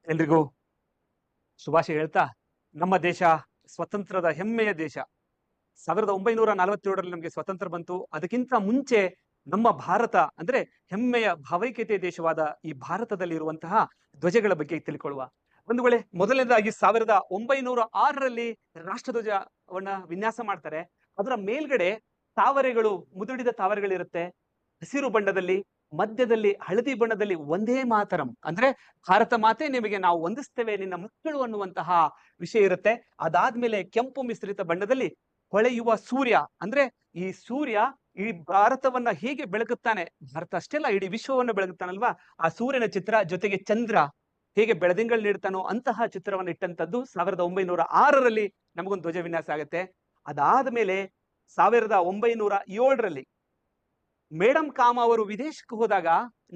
ಎಲ್ರಿಗೂ ಶುಭಾಶಯ ಹೇಳ್ತಾ ನಮ್ಮ ದೇಶ ಸ್ವತಂತ್ರದ ಹೆಮ್ಮೆಯ ದೇಶ. 1947ರಲ್ಲಿ ನಮಗೆ ಸ್ವತಂತ್ರ ಬಂತು. ಅದಕ್ಕಿಂತ ಮುಂಚೆ ನಮ್ಮ ಭಾರತ ಅಂದ್ರೆ ಹೆಮ್ಮೆಯ ಭಾವೈಕ್ಯತೆ ದೇಶವಾದ ಈ ಭಾರತದಲ್ಲಿ ಇರುವಂತಹ ಧ್ವಜಗಳ ಬಗ್ಗೆ ತಿಳ್ಕೊಳ್ಳುವ. ಒಂದು ವೇಳೆ ಮೊದಲನೇದಾಗಿ 1906ರಲ್ಲಿ ರಾಷ್ಟ್ರಧ್ವಜವನ್ನ ವಿನ್ಯಾಸ ಮಾಡ್ತಾರೆ. ಅದರ ಮೇಲ್ಗಡೆ ತಾವರೆಗಳು, ಮುದುಡಿದ ತಾವರೆಗಳಿರುತ್ತೆ. ಹಸಿರು ಬಣ್ಣದಲ್ಲಿ, ಮಧ್ಯದಲ್ಲಿ ಹಳದಿ ಬಣ್ಣದಲ್ಲಿ ಒಂದೇ ಮಾತರಂ ಅಂದ್ರೆ ಭಾರತ ಮಾತೆ ನಿಮಗೆ ನಾವು ವಂದಿಸ್ತೇವೆ ನಿನ್ನ ಮಕ್ಕಳು ಅನ್ನುವಂತಹ ವಿಷಯ ಇರುತ್ತೆ. ಅದಾದ್ಮೇಲೆ ಕೆಂಪು ಮಿಶ್ರಿತ ಬಣ್ಣದಲ್ಲಿ ಹೊಳೆಯುವ ಸೂರ್ಯ ಅಂದ್ರೆ ಈ ಸೂರ್ಯ ಈ ಭಾರತವನ್ನ ಹೇಗೆ ಬೆಳಗುತ್ತಾನೆ, ಭಾರತ ಅಷ್ಟೆಲ್ಲ ಇಡೀ ವಿಶ್ವವನ್ನ ಬೆಳಗುತ್ತಾನಲ್ವಾ, ಆ ಸೂರ್ಯನ ಚಿತ್ರ ಜೊತೆಗೆ ಚಂದ್ರ ಹೇಗೆ ಬೆಳದಿಂಗಳು ನೀಡ್ತಾನೋ ಅಂತಹ ಚಿತ್ರವನ್ನು ಇಟ್ಟಂತದ್ದು 1906ರಲ್ಲಿ ನಮಗೊಂದು ಧ್ವಜ ವಿನ್ಯಾಸ ಆಗುತ್ತೆ. ಅದಾದ್ಮೇಲೆ 1907ರಲ್ಲಿ ಮೇಡಮ್ ಕಾಮ ಅವರು ವಿದೇಶಕ್ಕೆ ಹೋದಾಗ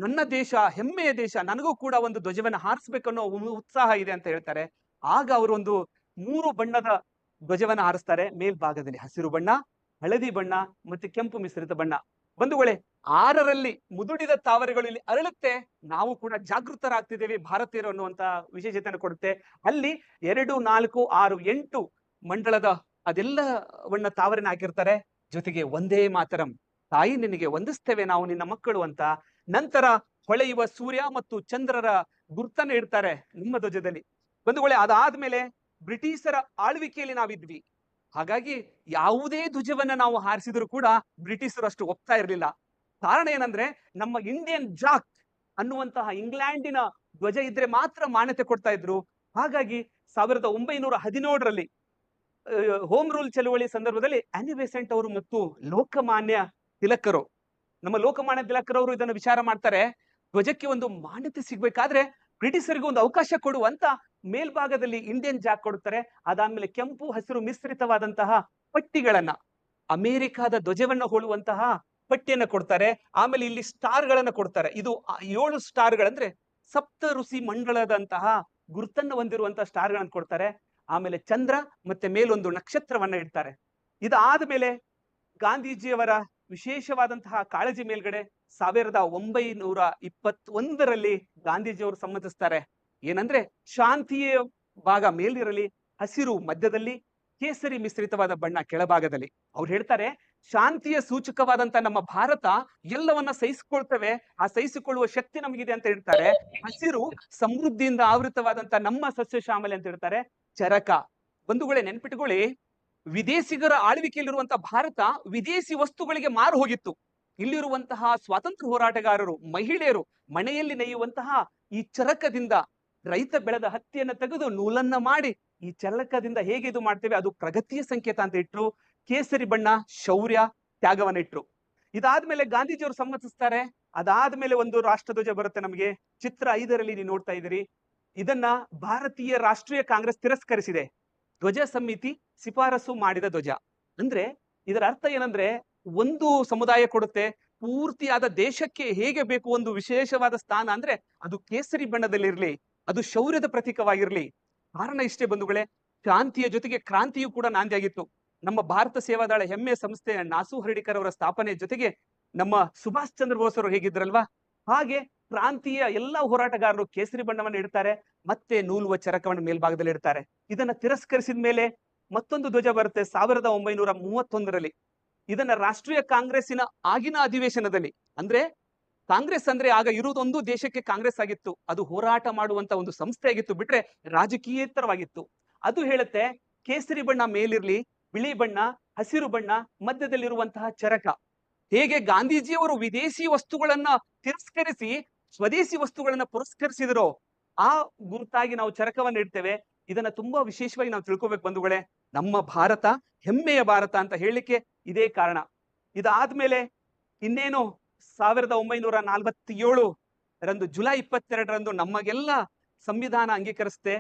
ನನ್ನ ದೇಶ ಹೆಮ್ಮೆಯ ದೇಶ, ನನಗೂ ಕೂಡ ಒಂದು ಧ್ವಜವನ್ನ ಹಾರಿಸ್ಬೇಕು ಅನ್ನೋ ಉತ್ಸಾಹ ಇದೆ ಅಂತ ಹೇಳ್ತಾರೆ. ಆಗ ಅವರು ಒಂದು 3 ಬಣ್ಣದ ಧ್ವಜವನ್ನ ಹಾರಿಸ್ತಾರೆ. ಮೇಲ್ಭಾಗದಲ್ಲಿ ಹಸಿರು ಬಣ್ಣ, ಹಳದಿ ಬಣ್ಣ ಮತ್ತೆ ಕೆಂಪು ಮಿಶ್ರಿತ ಬಣ್ಣ. ಬಂಧುಗಳೇ, 6ರಲ್ಲಿ ಮುದುಡಿದ ತಾವರೆಗಳು ಇಲ್ಲಿ ಅರಳುತ್ತೆ. ನಾವು ಕೂಡ ಜಾಗೃತರಾಗ್ತಿದ್ದೇವೆ ಭಾರತೀಯರು ಅನ್ನುವಂತ ವಿಶೇಷತೆಯನ್ನು ಕೊಡುತ್ತೆ. ಅಲ್ಲಿ 2, 4, 6, 8 ಮಂಡಳದ ಅದೆಲ್ಲವನ್ನ ತಾವರೆನ ಹಾಕಿರ್ತಾರೆ. ಜೊತೆಗೆ ಒಂದೇ ಮಾತರಂ, ತಾಯಿ ನಿನಗೆ ವಂದಿಸ್ತೇವೆ ನಾವು ನಿನ್ನ ಮಕ್ಕಳು ಅಂತ. ನಂತರ ಹೊಳೆಯುವ ಸೂರ್ಯ ಮತ್ತು ಚಂದ್ರರ ಗುರ್ತನ್ನ ಇಡ್ತಾರೆ ನಿಮ್ಮ ಧ್ವಜದಲ್ಲಿ. ಬಂಧುಗಳೇ, ಅದಾದ್ಮೇಲೆ ಬ್ರಿಟಿಷರ ಆಳ್ವಿಕೆಯಲ್ಲಿ ನಾವಿದ್ವಿ. ಹಾಗಾಗಿ ಯಾವುದೇ ಧ್ವಜವನ್ನ ನಾವು ಹಾರಿಸಿದ್ರು ಕೂಡ ಬ್ರಿಟಿಷರು ಅಷ್ಟು ಒಪ್ತಾ ಇರಲಿಲ್ಲ. ಕಾರಣ ಏನಂದ್ರೆ ನಮ್ಮ ಇಂಡಿಯನ್ ಜಾಕ್ ಅನ್ನುವಂತಹ ಇಂಗ್ಲೆಂಡಿನ ಧ್ವಜ ಇದ್ರೆ ಮಾತ್ರ ಮಾನ್ಯತೆ ಕೊಡ್ತಾ ಇದ್ರು. ಹಾಗಾಗಿ 1917ರಲ್ಲಿ ಹೋಮ್ ರೂಲ್ ಚಳುವಳಿ ಸಂದರ್ಭದಲ್ಲಿ ಆನಿ ಬೆಸೆಂಟ್ ಅವರು ಮತ್ತು ಲೋಕಮಾನ್ಯ ತಿಲಕರು, ನಮ್ಮ ಲೋಕಮಾನ್ಯ ತಿಲಕರವರು ಇದನ್ನು ವಿಚಾರ ಮಾಡ್ತಾರೆ. ಧ್ವಜಕ್ಕೆ ಒಂದು ಮಾನ್ಯತೆ ಸಿಗ್ಬೇಕಾದ್ರೆ ಬ್ರಿಟಿಷರಿಗೆ ಒಂದು ಅವಕಾಶ ಕೊಡುವಂತ ಮೇಲ್ಭಾಗದಲ್ಲಿ ಇಂಡಿಯನ್ ಜಾಕ್ ಕೊಡುತ್ತಾರೆ. ಅದಾದ್ಮೇಲೆ ಕೆಂಪು ಹಸಿರು ಮಿಶ್ರಿತವಾದಂತಹ ಪಟ್ಟಿಗಳನ್ನ, ಅಮೆರಿಕಾದ ಧ್ವಜವನ್ನ ಹೋಲುವಂತಹ ಪಟ್ಟಿಯನ್ನ ಕೊಡ್ತಾರೆ. ಆಮೇಲೆ ಇಲ್ಲಿ ಸ್ಟಾರ್ ಗಳನ್ನ ಕೊಡ್ತಾರೆ. ಇದು 7 ಸ್ಟಾರ್ಗಳಂದ್ರೆ ಸಪ್ತ ಋಷಿ ಮಂಡಳದಂತಹ ಗುರುತನ್ನು ಹೊಂದಿರುವಂತಹ ಸ್ಟಾರ್ ಗಳನ್ನ ಕೊಡ್ತಾರೆ. ಆಮೇಲೆ ಚಂದ್ರ ಮತ್ತೆ ಮೇಲೊಂದು ನಕ್ಷತ್ರವನ್ನ ಇಡ್ತಾರೆ. ಇದಾದ್ಮೇಲೆ ಗಾಂಧೀಜಿಯವರ ವಿಶೇಷವಾದಂತಹ ಕಾಳಜಿ ಮೇಲ್ಗಡೆ 1921ರಲ್ಲಿ ಗಾಂಧೀಜಿಯವರು ಸಮ್ಮತಿಸ್ತಾರೆ. ಏನಂದ್ರೆ ಶಾಂತಿಯ ಭಾಗ ಮೇಲಿರಲಿ, ಹಸಿರು ಮಧ್ಯದಲ್ಲಿ, ಕೇಸರಿ ಮಿಶ್ರಿತವಾದ ಬಣ್ಣ ಕೆಳಭಾಗದಲ್ಲಿ. ಅವ್ರು ಹೇಳ್ತಾರೆ, ಶಾಂತಿಯ ಸೂಚಕವಾದಂತ ನಮ್ಮ ಭಾರತ ಎಲ್ಲವನ್ನ ಸಹಿಸಿಕೊಳ್ತೇವೆ, ಆ ಸಹಿಸಿಕೊಳ್ಳುವ ಶಕ್ತಿ ನಮಗಿದೆ ಅಂತ ಹೇಳ್ತಾರೆ. ಹಸಿರು ಸಮೃದ್ಧಿಯಿಂದ ಆವೃತವಾದಂತ ನಮ್ಮ ಸಸ್ಯ ಶ್ಯಾಮಲೆ ಅಂತ ಹೇಳ್ತಾರೆ. ಚರಕ, ಬಂಧುಗಳೇ ನೆನ್ಪಿಟ್ಕೊಳ್ಳಿ, ವಿದೇಶಿಗರ ಆಳ್ವಿಕೆಯಲ್ಲಿರುವಂತಹ ಭಾರತ ವಿದೇಶಿ ವಸ್ತುಗಳಿಗೆ ಮಾರು ಹೋಗಿತ್ತು. ಇಲ್ಲಿರುವಂತಹ ಸ್ವಾತಂತ್ರ್ಯ ಹೋರಾಟಗಾರರು, ಮಹಿಳೆಯರು ಮನೆಯಲ್ಲಿ ನೇಯುವಂತಹ ಈ ಚರಕದಿಂದ ರೈತ ಬೆಳೆದ ಹತ್ತಿಯನ್ನ ತೆಗೆದು ನೂಲನ್ನ ಮಾಡಿ ಈ ಚರಕದಿಂದ ಹೇಗೆ ಇದು ಮಾಡ್ತೇವೆ, ಅದು ಪ್ರಗತಿಯ ಸಂಕೇತ ಅಂತ ಇಟ್ರು. ಕೇಸರಿ ಬಣ್ಣ ಶೌರ್ಯ, ತ್ಯಾಗವನ್ನ ಇಟ್ರು. ಇದಾದ್ಮೇಲೆ ಗಾಂಧೀಜಿಯವರು ಸಮ್ಮತಿಸ್ತಾರೆ. ಅದಾದ್ಮೇಲೆ ಒಂದು ರಾಷ್ಟ್ರಧ್ವಜ ಬರುತ್ತೆ ನಮಗೆ. ಚಿತ್ರ 5ರಲ್ಲಿ ನೀವು ನೋಡ್ತಾ ಇದ್ದೀರಿ. ಇದನ್ನ ಭಾರತೀಯ ರಾಷ್ಟ್ರೀಯ ಕಾಂಗ್ರೆಸ್ ತಿರಸ್ಕರಿಸಿದೆ. ಧ್ವಜ ಸಮಿತಿ ಶಿಫಾರಸು ಮಾಡಿದ ಧ್ವಜ. ಅಂದ್ರೆ ಇದರ ಅರ್ಥ ಏನಂದ್ರೆ, ಒಂದು ಸಮುದಾಯ ಕೊಡುತ್ತೆ, ಪೂರ್ತಿಯಾದ ದೇಶಕ್ಕೆ ಹೇಗೆ ಬೇಕು ಒಂದು ವಿಶೇಷವಾದ ಸ್ಥಾನ ಅಂದ್ರೆ ಅದು ಕೇಸರಿ ಬಣ್ಣದಲ್ಲಿರ್ಲಿ, ಅದು ಶೌರ್ಯದ ಪ್ರತೀಕವಾಗಿರ್ಲಿ. ಕಾರಣ ಇಷ್ಟೇ ಬಂಧುಗಳೇ, ಶಾಂತಿಯ ಜೊತೆಗೆ ಕ್ರಾಂತಿಯು ಕೂಡ ನಾಂದಿಯಾಗಿತ್ತು. ನಮ್ಮ ಭಾರತ ಸೇವಾದಳ ಹೆಮ್ಮೆಯ ಸಂಸ್ಥೆ ನಾಸು ಹರ್ಡಿಕರ್ ಅವರ ಸ್ಥಾಪನೆ ಜೊತೆಗೆ ನಮ್ಮ ಸುಭಾಷ್ ಚಂದ್ರ ಬೋಸ್ ಅವರು ಹೇಗಿದ್ರಲ್ವಾ, ಹಾಗೆ ಕ್ರಾಂತಿಯ ಎಲ್ಲಾ ಹೋರಾಟಗಾರರು ಕೇಸರಿ ಬಣ್ಣವನ್ನು ಇಡ್ತಾರೆ. ಮತ್ತೆ ನೂಲುವ ಚರಕವನ್ನು ಮೇಲ್ಭಾಗದಲ್ಲಿ ಇಡ್ತಾರೆ. ಇದನ್ನ ತಿರಸ್ಕರಿಸಿದ ಮೇಲೆ ಮತ್ತೊಂದು ಧ್ವಜ ಬರುತ್ತೆ 1931ರಲ್ಲಿ. ಇದನ್ನ ರಾಷ್ಟ್ರೀಯ ಕಾಂಗ್ರೆಸ್ಸಿನ ಆಗಿನ ಅಧಿವೇಶನದಲ್ಲಿ, ಅಂದ್ರೆ ಕಾಂಗ್ರೆಸ್ ಅಂದ್ರೆ ಆಗ ಇರುವುದೊಂದು ದೇಶಕ್ಕೆ ಕಾಂಗ್ರೆಸ್ ಆಗಿತ್ತು, ಅದು ಹೋರಾಟ ಮಾಡುವಂತ ಒಂದು ಸಂಸ್ಥೆ ಆಗಿತ್ತು, ಬಿಟ್ರೆ ರಾಜಕೀಯೇತರವಾಗಿತ್ತು. ಅದು ಹೇಳುತ್ತೆ, ಕೇಸರಿ ಬಣ್ಣ ಮೇಲಿರ್ಲಿ, ಬಿಳಿ ಬಣ್ಣ, ಹಸಿರು ಬಣ್ಣ, ಮಧ್ಯದಲ್ಲಿರುವಂತಹ ಚರಕ. ಹೇಗೆ ಗಾಂಧೀಜಿಯವರು ವಿದೇಶಿ ವಸ್ತುಗಳನ್ನ ತಿರಸ್ಕರಿಸಿ ಸ್ವದೇಶಿ ವಸ್ತುಗಳನ್ನ ಪುರಸ್ಕರಿಸಿದರೋ ಆ ಗುರುತಾಗಿ ನಾವು ಚರಕವನ್ನು ಇಡ್ತೇವೆ. ಇದನ್ನ ತುಂಬಾ ವಿಶೇಷವಾಗಿ ನಾವು ತಿಳ್ಕೊಬೇಕು ಬಂಧುಗಳೇ. ನಮ್ಮ ಭಾರತ ಹೆಮ್ಮೆಯ ಭಾರತ ಅಂತ ಹೇಳಲಿಕ್ಕೆ ಇದೇ ಕಾರಣ. ಇದಾದ್ಮೇಲೆ ಇನ್ನೇನು 1947ರಂದು ಜುಲೈ 22ರಂದು ನಮಗೆಲ್ಲ ಸಂವಿಧಾನ ಅಂಗೀಕರಿಸುತ್ತೆ.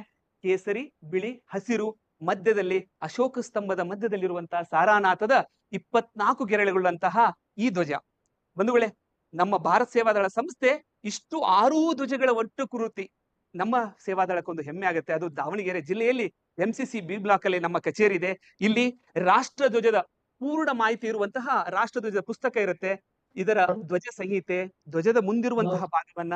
ಕೇಸರಿ, ಬಿಳಿ, ಹಸಿರು, ಮಧ್ಯದಲ್ಲಿ ಅಶೋಕ ಸ್ತಂಭದ ಮಧ್ಯದಲ್ಲಿರುವಂತಹ ಸಾರಾನಾಥದ 24 ಗೆರೆಗಳುಳ್ಳಂತಹ ಈ ಧ್ವಜ. ಬಂಧುಗಳೇ, ನಮ್ಮ ಭಾರತ ಸೇವಾದಳ ಸಂಸ್ಥೆ ಇಷ್ಟು 6 ಧ್ವಜಗಳ ಒಟ್ಟು ಕೃತಿ. ನಮ್ಮ ಸೇವಾದಳಕ್ಕೊಂದು ಹೆಮ್ಮೆ ಆಗುತ್ತೆ. ಅದು ದಾವಣಗೆರೆ ಜಿಲ್ಲೆಯಲ್ಲಿ MCC ಬಿ ಬ್ಲಾಕ್ ಅಲ್ಲಿ ನಮ್ಮ ಕಚೇರಿ ಇದೆ. ಇಲ್ಲಿ ರಾಷ್ಟ್ರ ಧ್ವಜದ ಪೂರ್ಣ ಮಾಹಿತಿ ಇರುವಂತಹ ರಾಷ್ಟ್ರ ಧ್ವಜದ ಪುಸ್ತಕ ಇರುತ್ತೆ. ಇದರ ಧ್ವಜ ಸಂಹಿತೆ, ಧ್ವಜದ ಮುಂದಿರುವಂತಹ ಭಾಗವನ್ನ